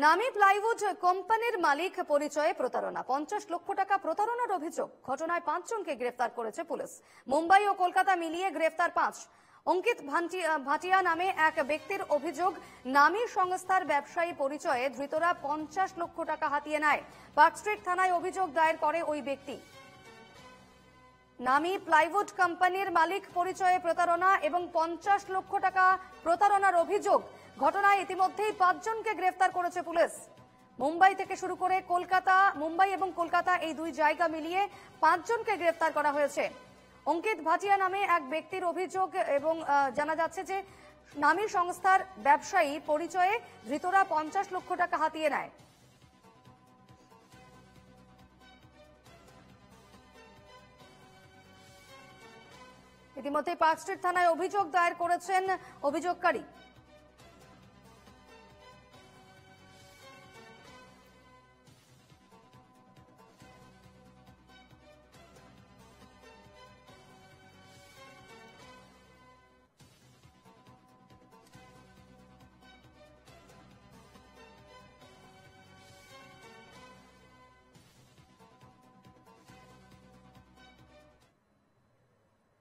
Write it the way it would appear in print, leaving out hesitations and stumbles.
নামী প্লাইউড কোম্পানির মালিক পরিচয়ে প্রতারণা, 50 লক্ষ টাকা প্রতারণার অভিযোগ। ঘটনায় 5 জনকে গ্রেফতার করেছে পুলিশ। মুম্বাই ও কলকাতা মিলিয়ে গ্রেফতার 5। অঙ্কিত ভাটিয়া নামে এক ব্যক্তির অভিযোগ, নামী সংস্থার ব্যবসায়ী পরিচয়ে ধৃতরা 50 লক্ষ টাকা হাতিয়ে নেয়। পার্ক স্ট্রিট থানায় অভিযোগ দায়ের করে ওই ব্যক্তি। নামী প্লাইউড কোম্পানির মালিক পরিচয়ে প্রতারণা এবং 50 লক্ষ টাকা প্রতারণার অভিযোগ। ঘটনায় ইতিমধ্যেই 5 জনকে গ্রেফতার করেছে পুলিশ। মুম্বাই থেকে শুরু করে মুম্বাই এবং কলকাতা এই দুই জায়গা মিলিয়ে 5 জনকে গ্রেফতার করা হয়েছে। অঙ্কিত ভাটিয়া নামে এক ব্যক্তির অভিযোগ এবং জানা যাচ্ছে যে নামী সংস্থার ব্যবসায়ী পরিচয়ে ধৃতরা 50 লক্ষ টাকা হাতিয়ে নেয়। ইতিমধ্যে পার্ক স্ট্রিট থানায় অভিযোগ দায়ের করেছেন অভিযোগকারী।